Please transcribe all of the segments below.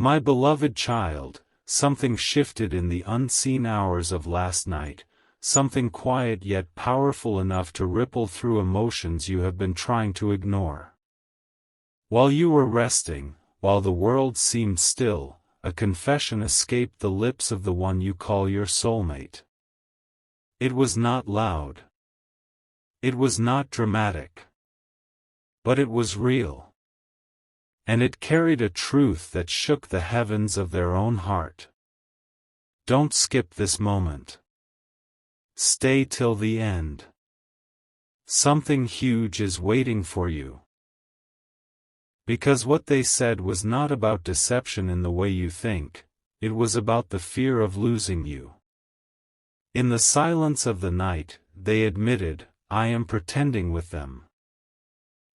My beloved child, something shifted in the unseen hours of last night, something quiet yet powerful enough to ripple through emotions you have been trying to ignore. While you were resting, while the world seemed still, a confession escaped the lips of the one you call your soulmate. It was not loud. It was not dramatic. But it was real. And it carried a truth that shook the heavens of their own heart. Don't skip this moment. Stay till the end. Something huge is waiting for you. Because what they said was not about deception in the way you think, it was about the fear of losing you. In the silence of the night, they admitted, "I am pretending with them."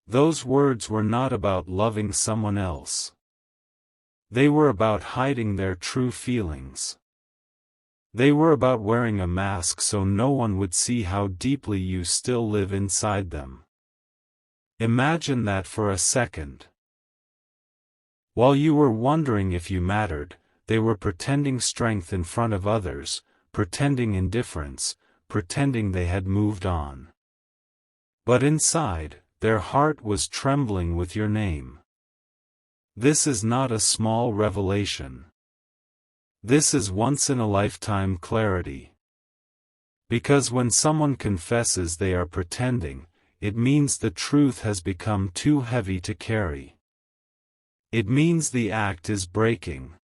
Those words were not about loving someone else. They were about hiding their true feelings. They were about wearing a mask so no one would see how deeply you still live inside them. Imagine that for a second. While you were wondering if you mattered, they were pretending strength in front of others, pretending indifference, pretending they had moved on. But inside, their heart was trembling with your name. This is not a small revelation. This is once-in-a-lifetime clarity. Because when someone confesses they are pretending, it means the truth has become too heavy to carry. It means the act is breaking.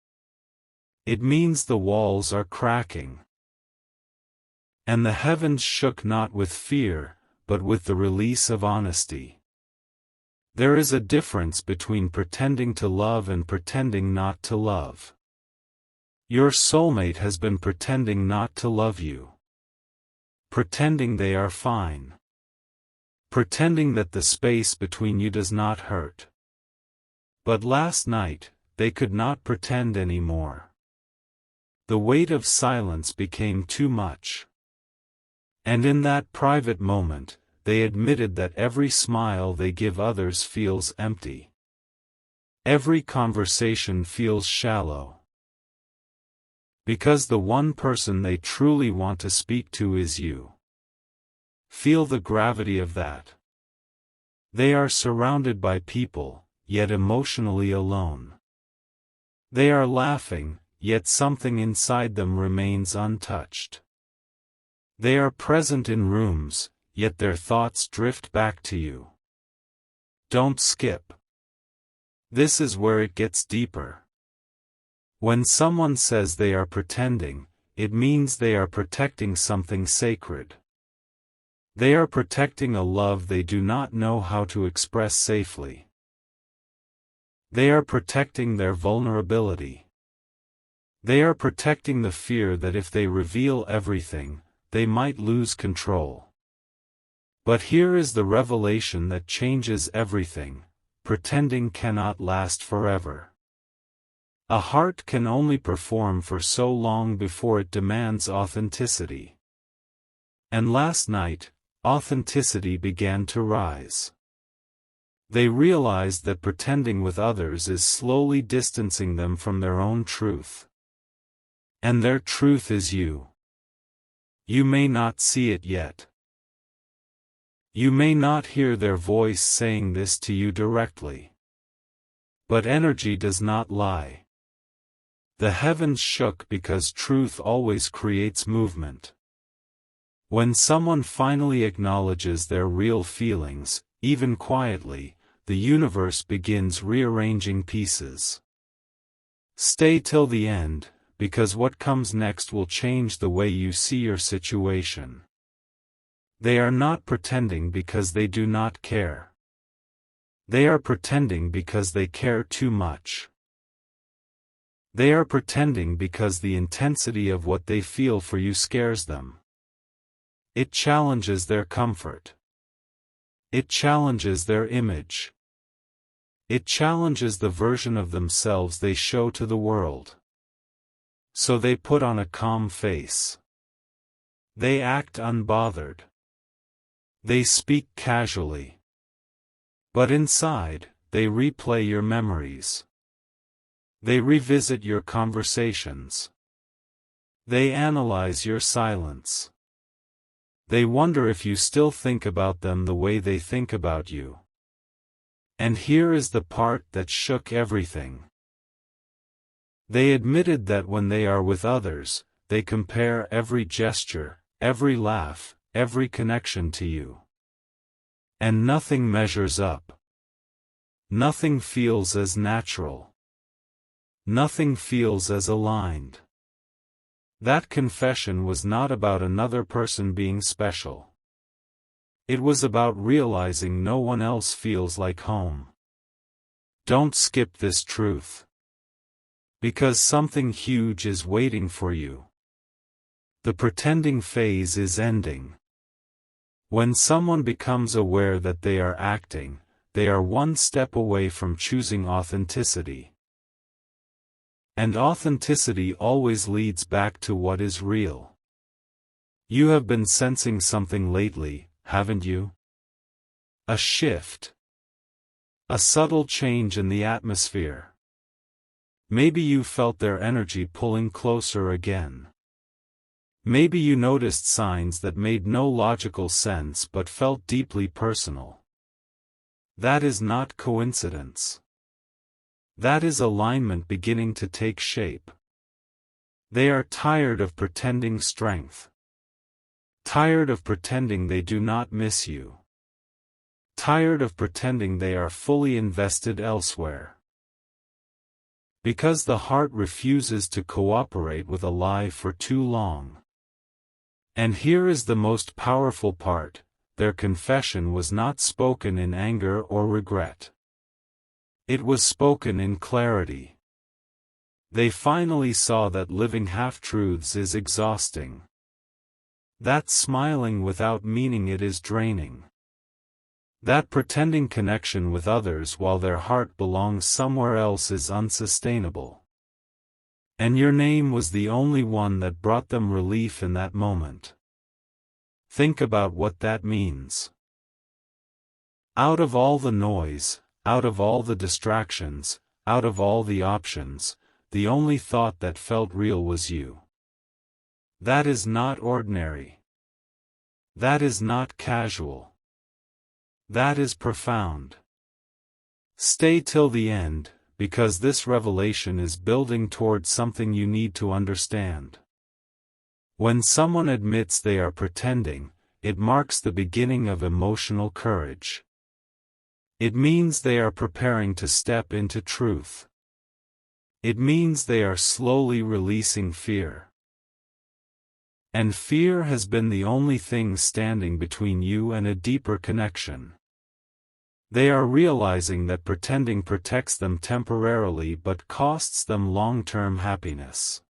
It means the walls are cracking. And the heavens shook not with fear, but with the release of honesty. There is a difference between pretending to love and pretending not to love. Your soulmate has been pretending not to love you. Pretending they are fine. Pretending that the space between you does not hurt. But last night, they could not pretend anymore. The weight of silence became too much. And in that private moment, they admitted that every smile they give others feels empty. Every conversation feels shallow. Because the one person they truly want to speak to is you. Feel the gravity of that. They are surrounded by people, yet emotionally alone. They are laughing, yet something inside them remains untouched. They are present in rooms, yet their thoughts drift back to you. Don't skip. This is where it gets deeper. When someone says they are pretending, it means they are protecting something sacred. They are protecting a love they do not know how to express safely. They are protecting their vulnerability. They are protecting the fear that if they reveal everything, they might lose control. But here is the revelation that changes everything: pretending cannot last forever. A heart can only perform for so long before it demands authenticity. And last night, authenticity began to rise. They realized that pretending with others is slowly distancing them from their own truth. And their truth is you. You may not see it yet. You may not hear their voice saying this to you directly. But energy does not lie. The heavens shook because truth always creates movement. When someone finally acknowledges their real feelings, even quietly, the universe begins rearranging pieces. Stay till the end, because what comes next will change the way you see your situation. They are not pretending because they do not care. They are pretending because they care too much. They are pretending because the intensity of what they feel for you scares them. It challenges their comfort. It challenges their image. It challenges the version of themselves they show to the world. So they put on a calm face. They act unbothered. They speak casually. But inside, they replay your memories. They revisit your conversations. They analyze your silence. They wonder if you still think about them the way they think about you. And here is the part that shook everything. They admitted that when they are with others, they compare every gesture, every laugh, every connection to you. And nothing measures up. Nothing feels as natural. Nothing feels as aligned. That confession was not about another person being special. It was about realizing no one else feels like home. Don't skip this truth. Because something huge is waiting for you. The pretending phase is ending. When someone becomes aware that they are acting, they are one step away from choosing authenticity. And authenticity always leads back to what is real. You have been sensing something lately, haven't you? A shift. A subtle change in the atmosphere. Maybe you felt their energy pulling closer again. Maybe you noticed signs that made no logical sense but felt deeply personal. That is not coincidence. That is alignment beginning to take shape. They are tired of pretending strength. Tired of pretending they do not miss you. Tired of pretending they are fully invested elsewhere. Because the heart refuses to cooperate with a lie for too long. And here is the most powerful part, their confession was not spoken in anger or regret. It was spoken in clarity. They finally saw that living half-truths is exhausting. That smiling without meaning it is draining. That pretending connection with others while their heart belongs somewhere else is unsustainable. And your name was the only one that brought them relief in that moment. Think about what that means. Out of all the noise, out of all the distractions, out of all the options, the only thought that felt real was you. That is not ordinary. That is not casual. That is profound. Stay till the end, because this revelation is building towards something you need to understand. When someone admits they are pretending, it marks the beginning of emotional courage. It means they are preparing to step into truth. It means they are slowly releasing fear. And fear has been the only thing standing between you and a deeper connection. They are realizing that pretending protects them temporarily but costs them long-term happiness.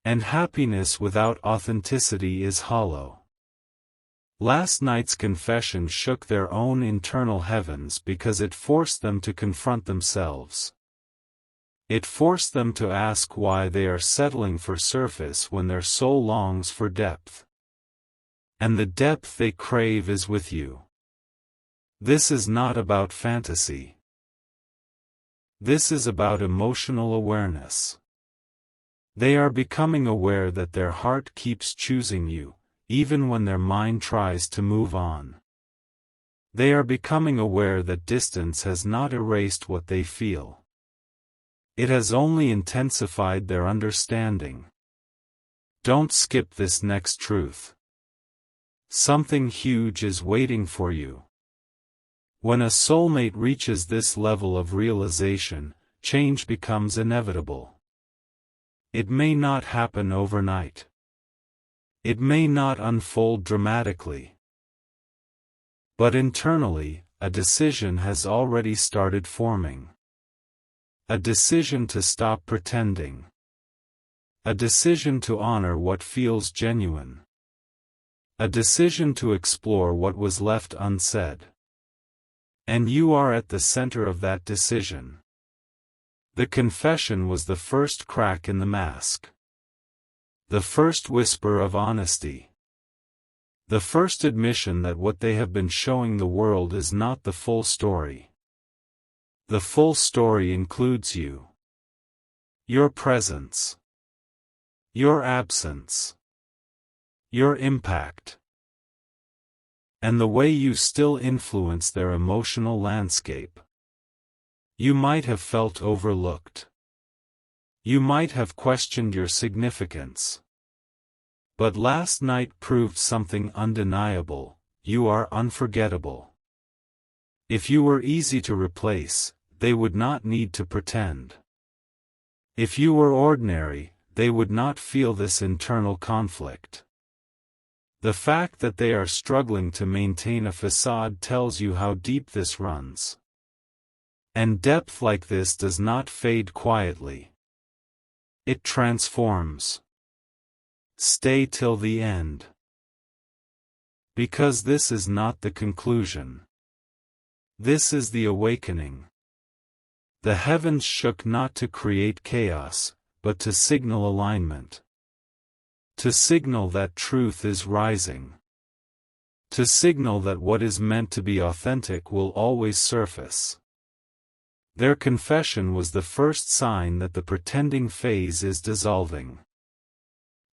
And happiness without authenticity is hollow. Last night's confession shook their own internal heavens because it forced them to confront themselves. It forced them to ask why they are settling for surface when their soul longs for depth. And the depth they crave is with you. This is not about fantasy. This is about emotional awareness. They are becoming aware that their heart keeps choosing you, even when their mind tries to move on. They are becoming aware that distance has not erased what they feel. It has only intensified their understanding. Don't skip this next truth. Something huge is waiting for you. When a soulmate reaches this level of realization, change becomes inevitable. It may not happen overnight. It may not unfold dramatically. But internally, a decision has already started forming. A decision to stop pretending. A decision to honor what feels genuine. A decision to explore what was left unsaid. And you are at the center of that decision. The confession was the first crack in the mask. The first whisper of honesty. The first admission that what they have been showing the world is not the full story. The full story includes you. Your presence. Your absence. Your impact. And the way you still influence their emotional landscape. You might have felt overlooked. You might have questioned your significance. But last night proved something undeniable: you are unforgettable. If you were easy to replace, they would not need to pretend. If you were ordinary, they would not feel this internal conflict. The fact that they are struggling to maintain a facade tells you how deep this runs. And depth like this does not fade quietly. It transforms. Stay till the end. Because this is not the conclusion. This is the awakening. The heavens shook not to create chaos, but to signal alignment. To signal that truth is rising. To signal that what is meant to be authentic will always surface. Their confession was the first sign that the pretending phase is dissolving.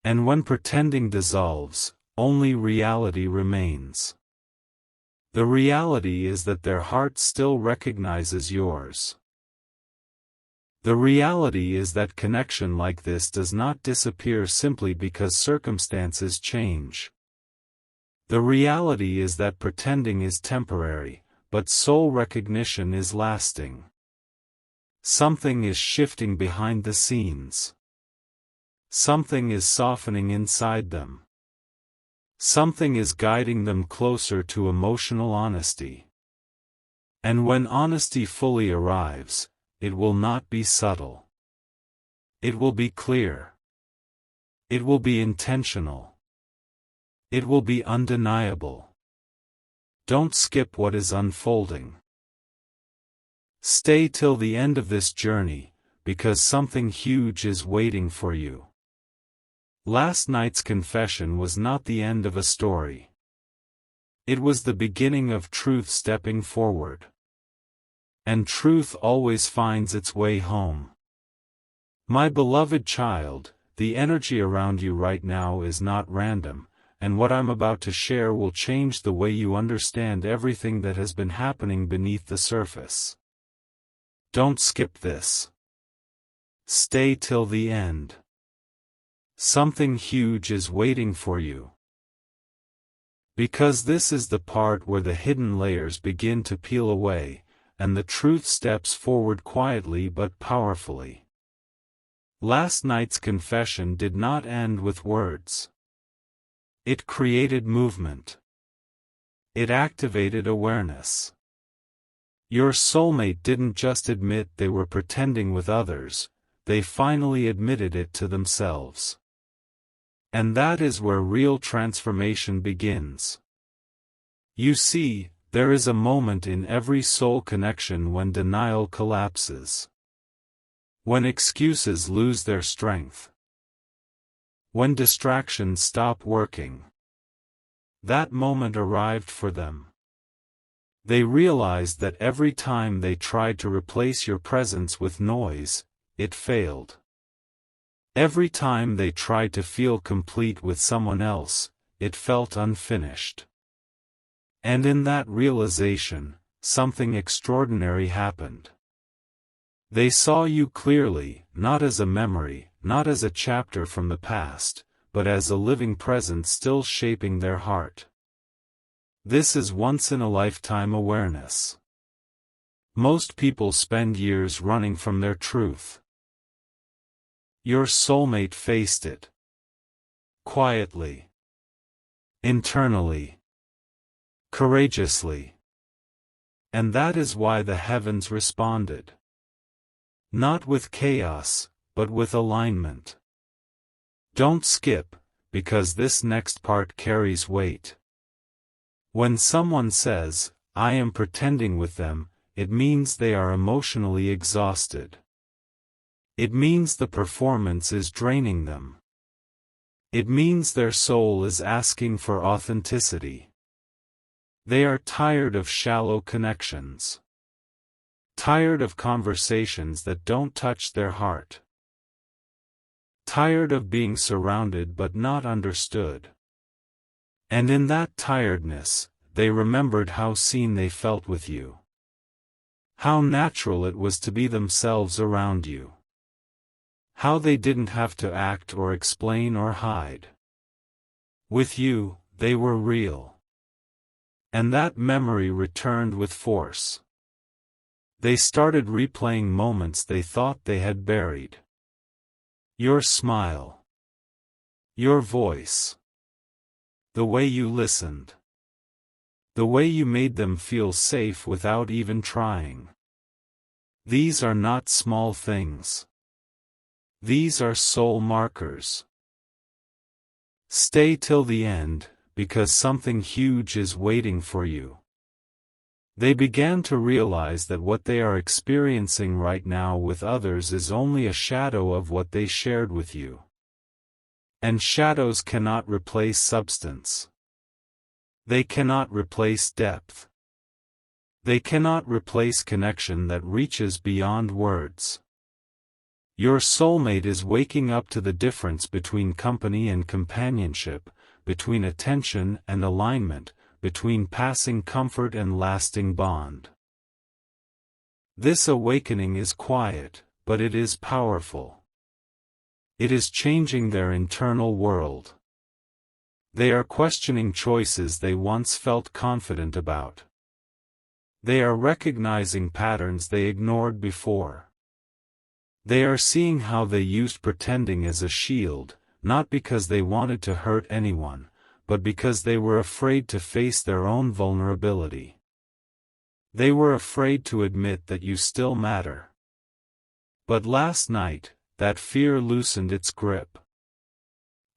And when pretending dissolves, only reality remains. The reality is that their heart still recognizes yours. The reality is that connection like this does not disappear simply because circumstances change. The reality is that pretending is temporary, but soul recognition is lasting. Something is shifting behind the scenes. Something is softening inside them. Something is guiding them closer to emotional honesty. And when honesty fully arrives, it will not be subtle. It will be clear. It will be intentional. It will be undeniable. Don't skip what is unfolding. Stay till the end of this journey, because something huge is waiting for you. Last night's confession was not the end of a story. It was the beginning of truth stepping forward. And truth always finds its way home. My beloved child, the energy around you right now is not random, and what I'm about to share will change the way you understand everything that has been happening beneath the surface. Don't skip this. Stay till the end. Something huge is waiting for you. Because this is the part where the hidden layers begin to peel away, and the truth steps forward quietly but powerfully. Last night's confession did not end with words. It created movement. It activated awareness. Your soulmate didn't just admit they were pretending with others, they finally admitted it to themselves. And that is where real transformation begins. You see, there is a moment in every soul connection when denial collapses. When excuses lose their strength. When distractions stop working. That moment arrived for them. They realized that every time they tried to replace your presence with noise, it failed. Every time they tried to feel complete with someone else, it felt unfinished. And in that realization, something extraordinary happened. They saw you clearly, not as a memory, not as a chapter from the past, but as a living presence still shaping their heart. This is once-in-a-lifetime awareness. Most people spend years running from their truth. Your soulmate faced it. Quietly. Internally. Courageously. And that is why the heavens responded. Not with chaos, but with alignment. Don't skip, because this next part carries weight. When someone says, "I am pretending with them," it means they are emotionally exhausted. It means the performance is draining them. It means their soul is asking for authenticity. They are tired of shallow connections. Tired of conversations that don't touch their heart. tired of being surrounded but not understood. And in that tiredness, they remembered how seen they felt with you. How natural it was to be themselves around you. How they didn't have to act or explain or hide. With you, they were real. And that memory returned with force. They started replaying moments they thought they had buried. Your smile. Your voice. The way you listened. The way you made them feel safe without even trying. These are not small things. These are soul markers. Stay till the end, because something huge is waiting for you. They began to realize that what they are experiencing right now with others is only a shadow of what they shared with you. And shadows cannot replace substance. They cannot replace depth. They cannot replace connection that reaches beyond words. Your soulmate is waking up to the difference between company and companionship, between attention and alignment, between passing comfort and lasting bond. This awakening is quiet, but it is powerful. It is changing their internal world. They are questioning choices they once felt confident about. They are recognizing patterns they ignored before. They are seeing how they used pretending as a shield, not because they wanted to hurt anyone, but because they were afraid to face their own vulnerability. They were afraid to admit that you still matter. But last night, that fear loosened its grip.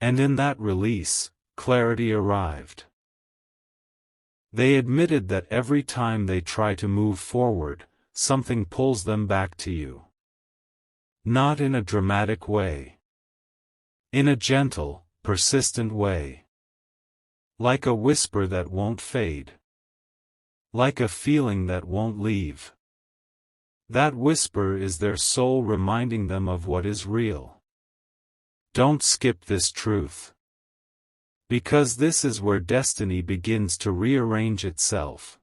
And in that release, clarity arrived. They admitted that every time they try to move forward, something pulls them back to you. Not in a dramatic way. In a gentle, persistent way. Like a whisper that won't fade. Like a feeling that won't leave. That whisper is their soul reminding them of what is real. Don't skip this truth. Because this is where destiny begins to rearrange itself.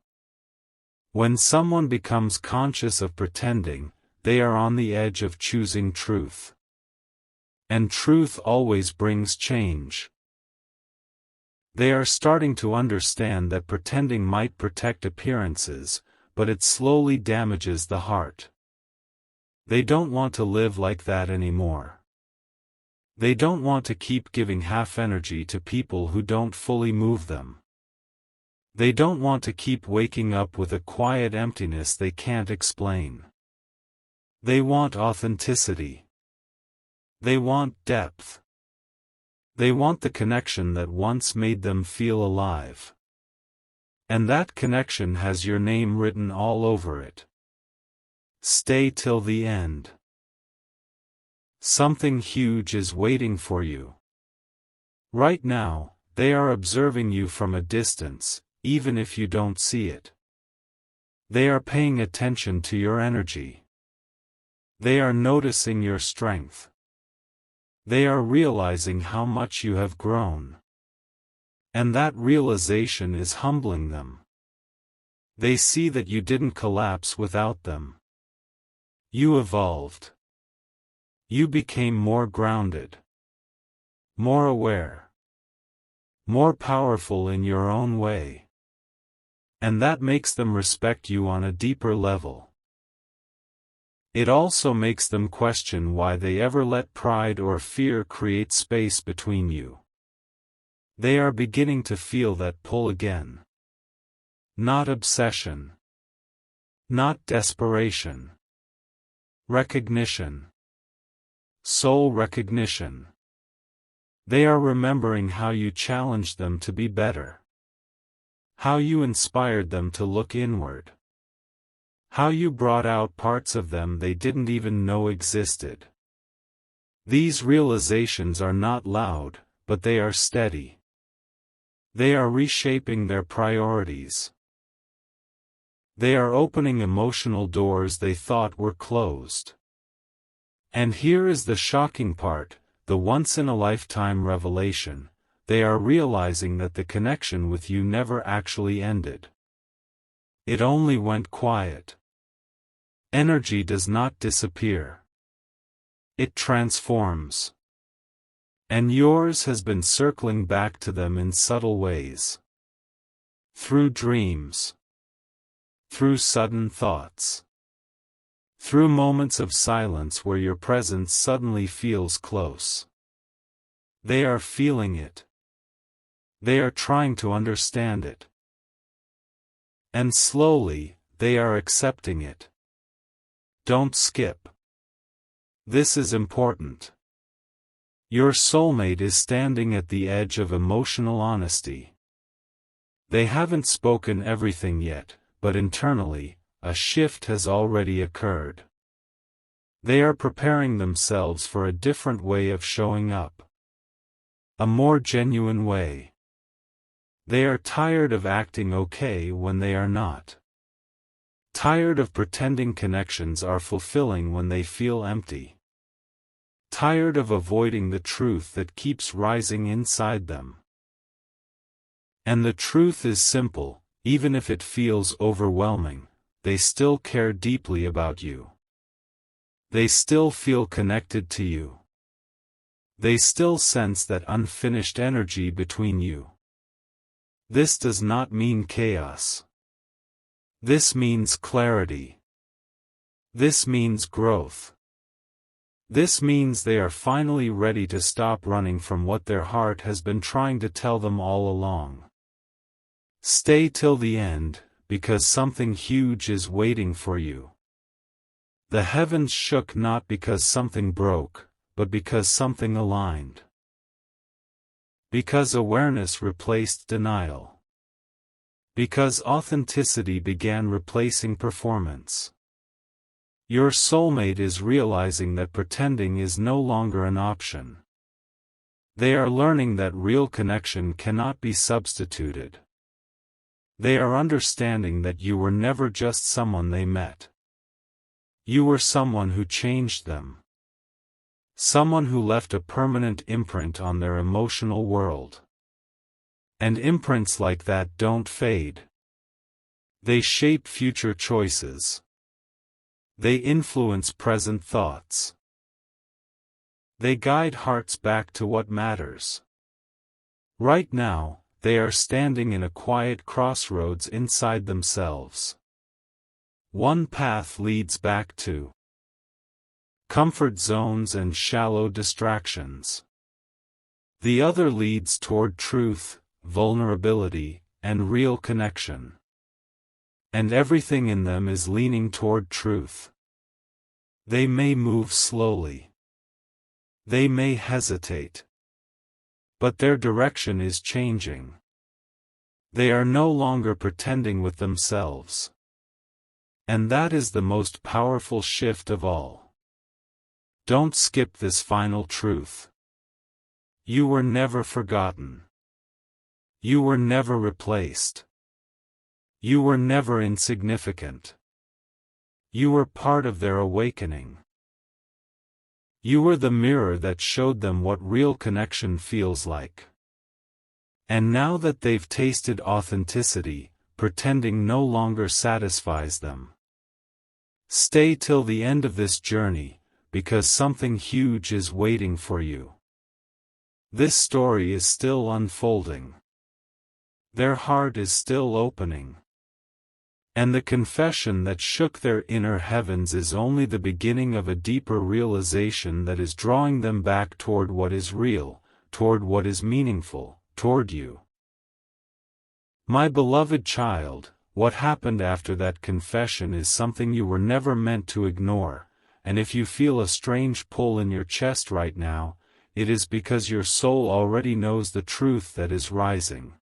When someone becomes conscious of pretending, they are on the edge of choosing truth. And truth always brings change. They are starting to understand that pretending might protect appearances, but it slowly damages the heart. They don't want to live like that anymore. They don't want to keep giving half energy to people who don't fully move them. They don't want to keep waking up with a quiet emptiness they can't explain. They want authenticity. They want depth. They want the connection that once made them feel alive. And that connection has your name written all over it. Stay till the end. Something huge is waiting for you. Right now, they are observing you from a distance, even if you don't see it. They are paying attention to your energy. They are noticing your strength. They are realizing how much you have grown. And that realization is humbling them. They see that you didn't collapse without them. You evolved. You became more grounded. More aware. More powerful in your own way. And that makes them respect you on a deeper level. It also makes them question why they ever let pride or fear create space between you. They are beginning to feel that pull again. Not obsession. Not desperation. Recognition. Soul recognition. They are remembering how you challenged them to be better. How you inspired them to look inward. How you brought out parts of them they didn't even know existed. These realizations are not loud, but they are steady. They are reshaping their priorities. They are opening emotional doors they thought were closed. And here is the shocking part, the once-in-a-lifetime revelation. They are realizing that the connection with you never actually ended. It only went quiet. Energy does not disappear. It transforms. And yours has been circling back to them in subtle ways. Through dreams. Through sudden thoughts. Through moments of silence where your presence suddenly feels close. They are feeling it. They are trying to understand it. And slowly, they are accepting it. Don't skip. This is important. Your soulmate is standing at the edge of emotional honesty. They haven't spoken everything yet, but internally, a shift has already occurred. They are preparing themselves for a different way of showing up. A more genuine way. They are tired of acting okay when they are not. Tired of pretending connections are fulfilling when they feel empty. Tired of avoiding the truth that keeps rising inside them. And the truth is simple, even if it feels overwhelming, they still care deeply about you. They still feel connected to you. They still sense that unfinished energy between you. This does not mean chaos. This means clarity. This means growth. This means they are finally ready to stop running from what their heart has been trying to tell them all along. Stay till the end, because something huge is waiting for you. The heavens shook not because something broke, but because something aligned. Because awareness replaced denial. Because authenticity began replacing performance. Your soulmate is realizing that pretending is no longer an option. They are learning that real connection cannot be substituted. They are understanding that you were never just someone they met. You were someone who changed them. Someone who left a permanent imprint on their emotional world. And imprints like that don't fade. They shape future choices. They influence present thoughts. They guide hearts back to what matters. Right now, they are standing in a quiet crossroads inside themselves. One path leads back to comfort zones and shallow distractions. The other leads toward truth, vulnerability, and real connection. And everything in them is leaning toward truth. They may move slowly. They may hesitate. But their direction is changing. They are no longer pretending with themselves. And that is the most powerful shift of all. Don't skip this final truth. You were never forgotten. You were never replaced. You were never insignificant. You were part of their awakening. You were the mirror that showed them what real connection feels like. And now that they've tasted authenticity, pretending no longer satisfies them. Stay till the end of this journey, because something huge is waiting for you. This story is still unfolding. Their heart is still opening. And the confession that shook their inner heavens is only the beginning of a deeper realization that is drawing them back toward what is real, toward what is meaningful, toward you. My beloved child, what happened after that confession is something you were never meant to ignore, and if you feel a strange pull in your chest right now, it is because your soul already knows the truth that is rising.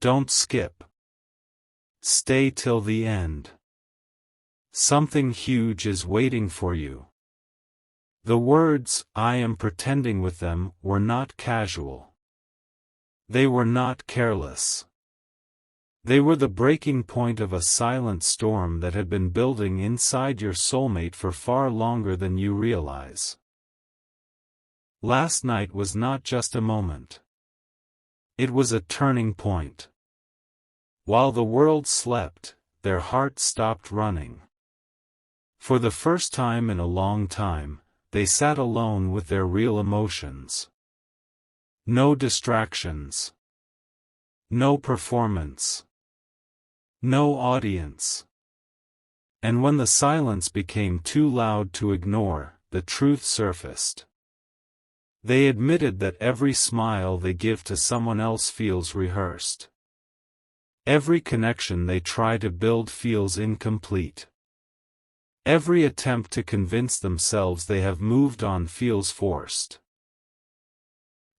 Don't skip. Stay till the end. Something huge is waiting for you. The words, "I am pretending with them," were not casual. They were not careless. They were the breaking point of a silent storm that had been building inside your soulmate for far longer than you realize. Last night was not just a moment. It was a turning point. While the world slept, their hearts stopped running. For the first time in a long time, they sat alone with their real emotions. No distractions. No performance. No audience. And when the silence became too loud to ignore, the truth surfaced. They admitted that every smile they give to someone else feels rehearsed. Every connection they try to build feels incomplete. Every attempt to convince themselves they have moved on feels forced.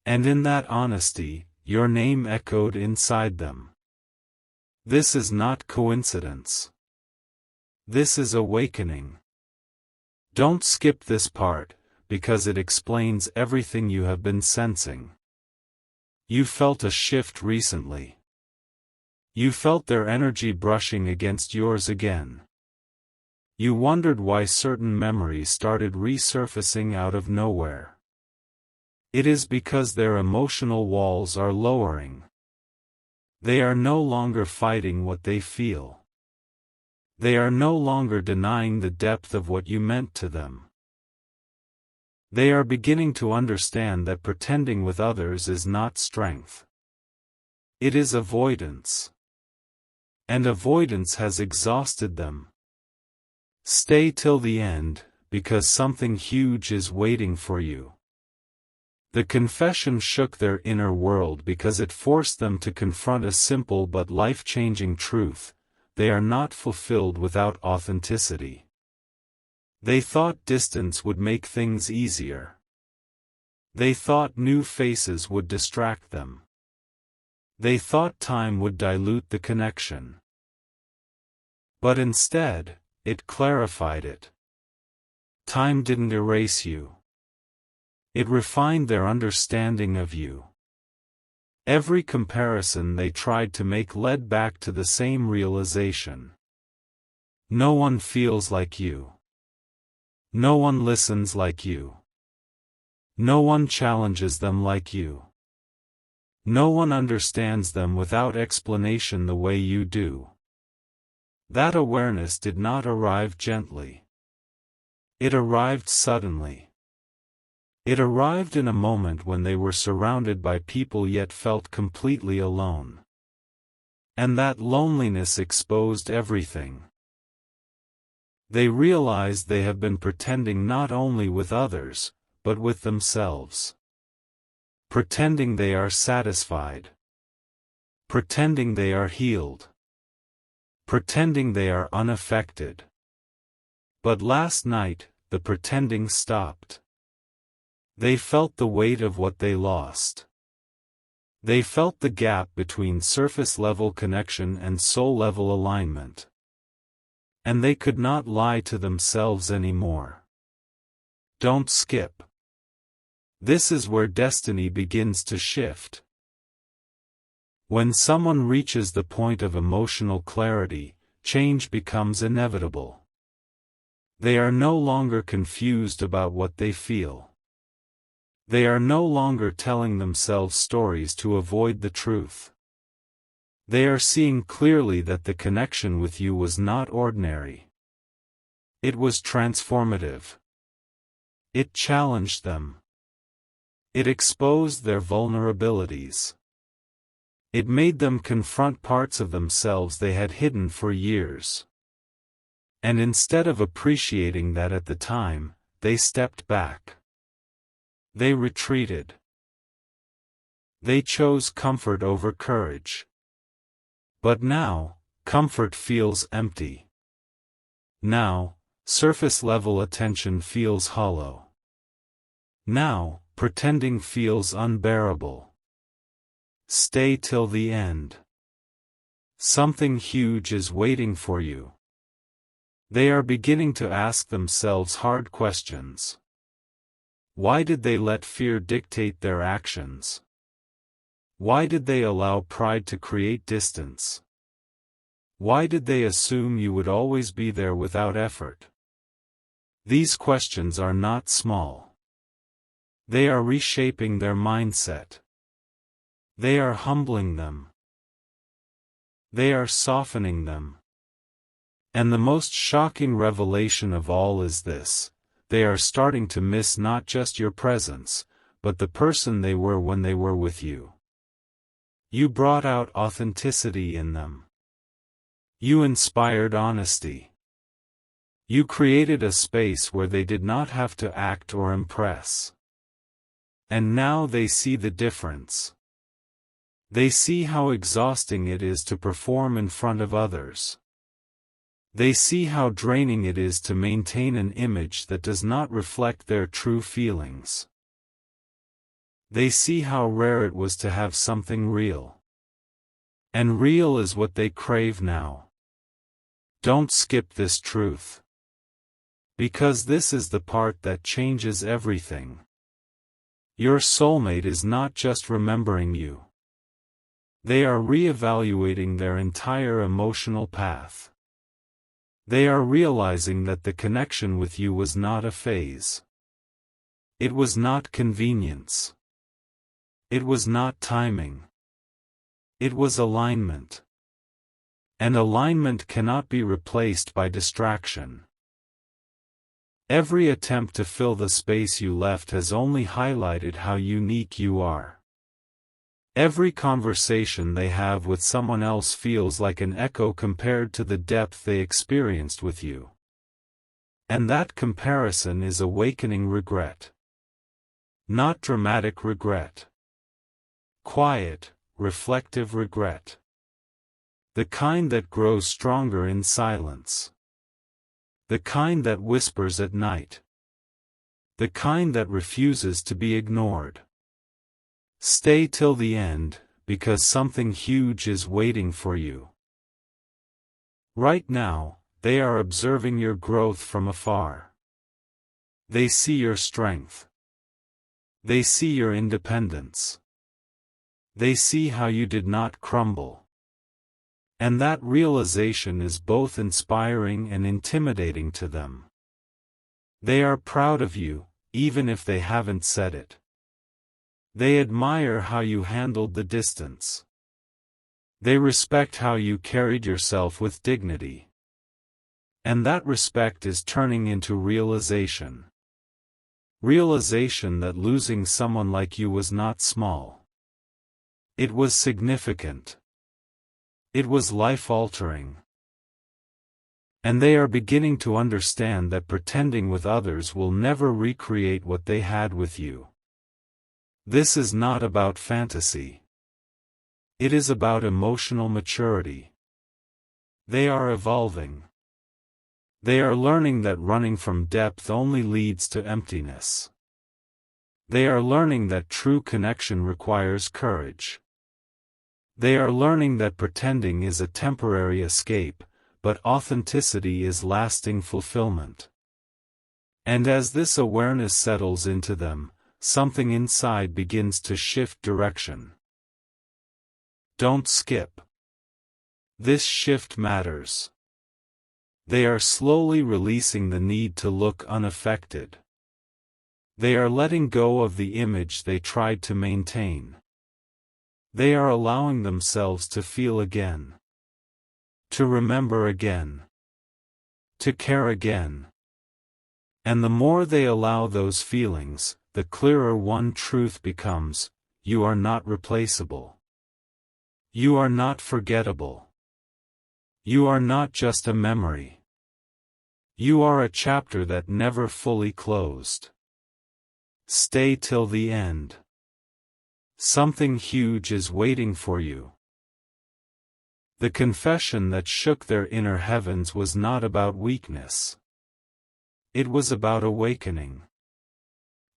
And in that honesty, your name echoed inside them. This is not coincidence. This is awakening. Don't skip this part, because it explains everything you have been sensing. You felt a shift recently. You felt their energy brushing against yours again. You wondered why certain memories started resurfacing out of nowhere. It is because their emotional walls are lowering. They are no longer fighting what they feel. They are no longer denying the depth of what you meant to them. They are beginning to understand that pretending with others is not strength. It is avoidance. And avoidance has exhausted them. Stay till the end, because something huge is waiting for you. The confession shook their inner world because it forced them to confront a simple but life-changing truth: they are not fulfilled without authenticity. They thought distance would make things easier. They thought new faces would distract them. They thought time would dilute the connection. But instead, it clarified it. Time didn't erase you. It refined their understanding of you. Every comparison they tried to make led back to the same realization. No one feels like you. No one listens like you. No one challenges them like you. No one understands them without explanation the way you do. That awareness did not arrive gently. It arrived suddenly. It arrived in a moment when they were surrounded by people yet felt completely alone. And that loneliness exposed everything. They realized they have been pretending not only with others, but with themselves. Pretending they are satisfied. Pretending they are healed. Pretending they are unaffected. But last night, the pretending stopped. They felt the weight of what they lost. They felt the gap between surface-level connection and soul-level alignment. And they could not lie to themselves anymore. Don't skip. This is where destiny begins to shift. When someone reaches the point of emotional clarity, change becomes inevitable. They are no longer confused about what they feel. They are no longer telling themselves stories to avoid the truth. They are seeing clearly that the connection with you was not ordinary. It was transformative. It challenged them. It exposed their vulnerabilities. It made them confront parts of themselves they had hidden for years. And instead of appreciating that at the time, they stepped back. They retreated. They chose comfort over courage. But now, comfort feels empty. Now, surface-level attention feels hollow. Now, pretending feels unbearable. Stay till the end. Something huge is waiting for you. They are beginning to ask themselves hard questions. Why did they let fear dictate their actions? Why did they allow pride to create distance? Why did they assume you would always be there without effort? These questions are not small. They are reshaping their mindset. They are humbling them. They are softening them. And the most shocking revelation of all is this: they are starting to miss not just your presence, but the person they were when they were with you. You brought out authenticity in them. You inspired honesty. You created a space where they did not have to act or impress. And now they see the difference. They see how exhausting it is to perform in front of others. They see how draining it is to maintain an image that does not reflect their true feelings. They see how rare it was to have something real. And real is what they crave now. Don't skip this truth. Because this is the part that changes everything. Your soulmate is not just remembering you. They are re-evaluating their entire emotional path. They are realizing that the connection with you was not a phase. It was not convenience. It was not timing. It was alignment. And alignment cannot be replaced by distraction. Every attempt to fill the space you left has only highlighted how unique you are. Every conversation they have with someone else feels like an echo compared to the depth they experienced with you. And that comparison is awakening regret. Not dramatic regret. Quiet, reflective regret. The kind that grows stronger in silence. The kind that whispers at night. The kind that refuses to be ignored. Stay till the end, because something huge is waiting for you. Right now, they are observing your growth from afar. They see your strength. They see your independence. They see how you did not crumble. And that realization is both inspiring and intimidating to them. They are proud of you, even if they haven't said it. They admire how you handled the distance. They respect how you carried yourself with dignity. And that respect is turning into realization. Realization that losing someone like you was not small. It was significant. It was life-altering. And they are beginning to understand that pretending with others will never recreate what they had with you. This is not about fantasy. It is about emotional maturity. They are evolving. They are learning that running from depth only leads to emptiness. They are learning that true connection requires courage. They are learning that pretending is a temporary escape, but authenticity is lasting fulfillment. And as this awareness settles into them, something inside begins to shift direction. Don't skip. This shift matters. They are slowly releasing the need to look unaffected. They are letting go of the image they tried to maintain. They are allowing themselves to feel again. To remember again. To care again. And the more they allow those feelings, the clearer one truth becomes: you are not replaceable. You are not forgettable. You are not just a memory. You are a chapter that never fully closed. Stay till the end. Something huge is waiting for you. The confession that shook their inner heavens was not about weakness. It was about awakening.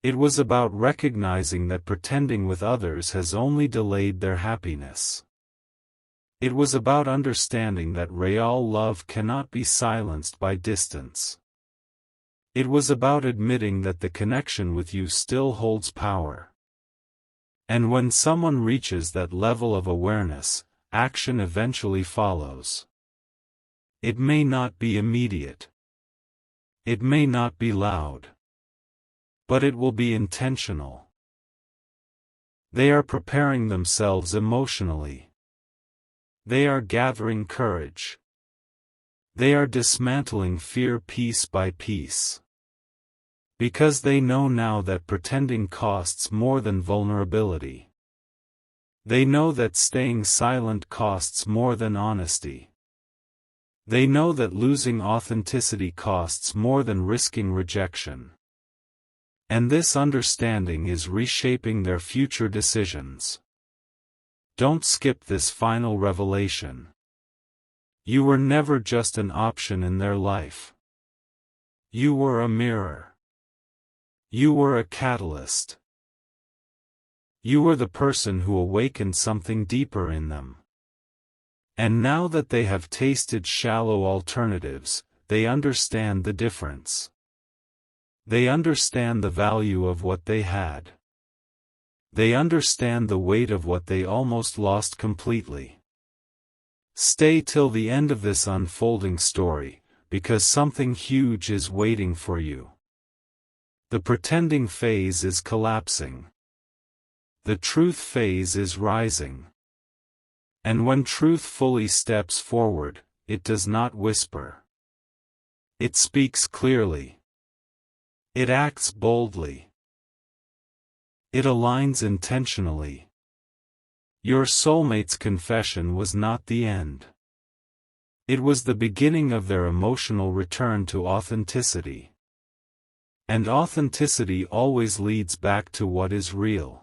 It was about recognizing that pretending with others has only delayed their happiness. It was about understanding that real love cannot be silenced by distance. It was about admitting that the connection with you still holds power. And when someone reaches that level of awareness, action eventually follows. It may not be immediate. It may not be loud. But it will be intentional. They are preparing themselves emotionally. They are gathering courage. They are dismantling fear piece by piece. Because they know now that pretending costs more than vulnerability. They know that staying silent costs more than honesty. They know that losing authenticity costs more than risking rejection. And this understanding is reshaping their future decisions. Don't skip this final revelation. You were never just an option in their life. You were a mirror. You were a catalyst. You were the person who awakened something deeper in them. And now that they have tasted shallow alternatives, they understand the difference. They understand the value of what they had. They understand the weight of what they almost lost completely. Stay till the end of this unfolding story, because something huge is waiting for you. The pretending phase is collapsing. The truth phase is rising. And when truth fully steps forward, it does not whisper. It speaks clearly. It acts boldly. It aligns intentionally. Your soulmate's confession was not the end. It was the beginning of their emotional return to authenticity. And authenticity always leads back to what is real.